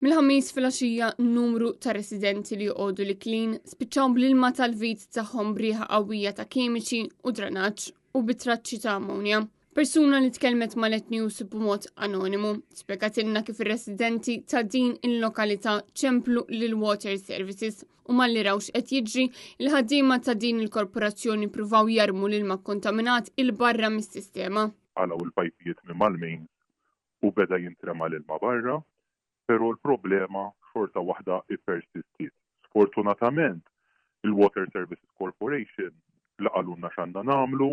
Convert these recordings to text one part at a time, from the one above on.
Mill-ħamis fil-għaxija numru ta' residenti li joqogħdu li klin spiċċaw bl-ilma tal-vit tagħhom brieħa qawwija ta' kimiċi u drenaġġ u bitraċċi ta' ammonja. Persuna li tkellmet mal-Net News b'mod anonimu spjegatilna kif ir-residenti ta' din il-lokalità ċemplu lil Water Services u malli rawx qed jiġri il-ħaddiema ta' din il-korporazzjoni pruvaw jarmu l-ilma kontaminat il-barra mis-sistema. Għalaw il-pajpijiet minn mal-main u beda jintrema l-ilma barra. Pero l-problema xorta waħda i-persistit. Sfortunatament, il-Water Services Corporation laqalunna x'għandna nagħmlu,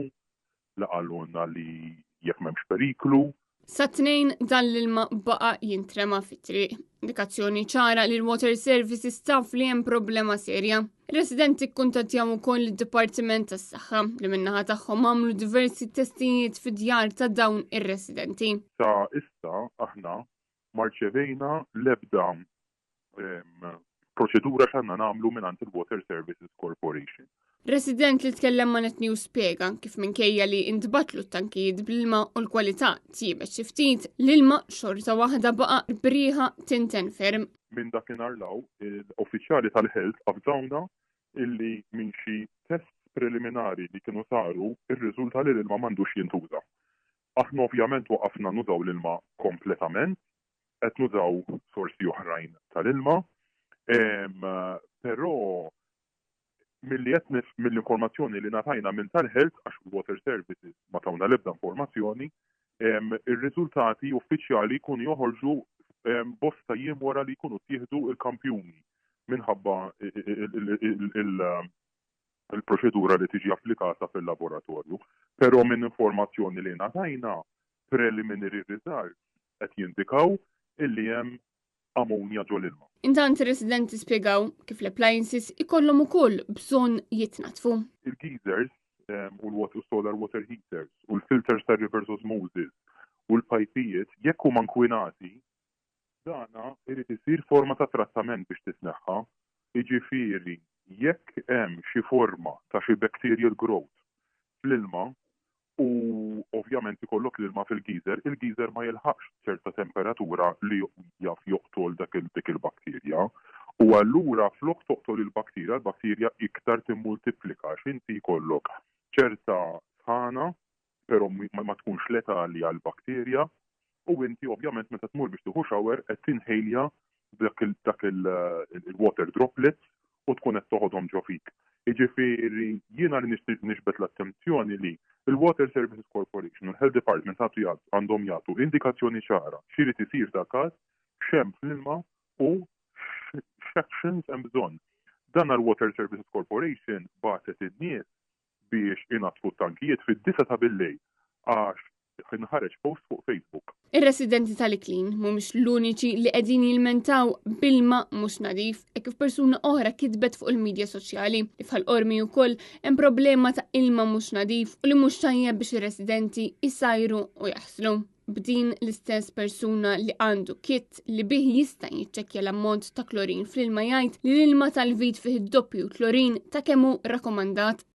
laqalunna li jekk m'hemmx periklu. Sa tnejn dan l-ilma baqa' jintrema fit-triq. Indikazzjoni ċara li l-Water Services taf li hemm problema serja. Ir-residenti kkuntattjaw ukoll id-Dipartiment tas-Saħħa li min-naħa tagħhom għamlu diversi testijiet fid-djar ta' dawn ir-residenti. Sa issa aħna marċevejna l-ebda proċedura x'għandna nagħmlu mingħand il-Water Services Corporation. Resident li tkellem ma' Net News spjega kif minkejja li intbatlu t-tankijiet bl-ilma u l-kwalità tjibet xi ftit l-ilma xorta waħda baqa' brieħa tinten ferm. Minn dakinhar law l-uffiċjali tal-Health qabżawna illi minn xi test preliminari li kienu saru ir-riżulta li l-ilma m'għandux jintuża. Aħna ovvjament waqafna nużaw l-ilma kompletament, qed nużaw sorsi oħrajn tal-ilma, però mill-informazzjoni li natajna minn tal-Health għax il-Water Services ma tawna l-ebda informazzjoni, ir-riżultati uffiċjali jkunu joħorġu bosta jiem wara li jkunu tieħdu il-kampjuni minħabba il-proċedura li tiġi applikata fil-laboratorju. Però minn informazzjoni li natajna preliminary results qed jindikaw illi hemm ammonja ġol ilma. Intant ir-residenti spjegaw kif l-appliances ikollhom ukoll bżonn jitnatfu. Il-geysers u l-solar water heaters u l-filters ta' reverse osmosis u l-pajpijiet jekk huma nkwinati dana irid isir forma ta' trattament biex tisneħħa, jiġifieri jekk hemm xi forma ta' xi bacterial growth fl-ilma u ovvjament ikollok l-ilma fil-geyser, il-geyser ma jilħaqx ċerta temperatura li jaf joqtol dik il-bakterja. U allura flok toqtol il-bakterja, l-bakterja iktar timmultiplika x'inti jkollok ċerta sħana, però ma tkunx letali għall-bakterja, u inti ovvjament meta tmur biex tieħu shower qed tinħejja dak il-water droplets u tkun qed toħodhom ġo fik. Jiġifieri jiena li nixbet l-attenzjoni li il-Water Services Corporation u l-Health Department għandhom jagħtu indikazzjoni ċara x'irid isir dak każ, x'hemm fl-ilma u x'actions hemm bżonn. Dan il-Water Services Corporation bagħtet in-nies biex inatfu t-tankijiet fid-9 ta' bil-lejl għax inħareġ post fuq Facebook. Ir-residenti tal-Iklin mhumiex l-uniċi li qegħdin jilmentaw bilma mhux nadif e kif persuna oħra kitbet fuq il-medja soċjali li bħal-qormi wkoll hemm problema ta' ilma mhux nadif u li mhux tajjeb biex ir-residenti jsajru u jaħslu. B'din l-istess persuna li għandu kit li bih jista' jiċċekkja l-ammont ta' klorin fl-ilma jgħid li l-ilma tal-vit fih doppju klorin ta' kemm hu rakkomandat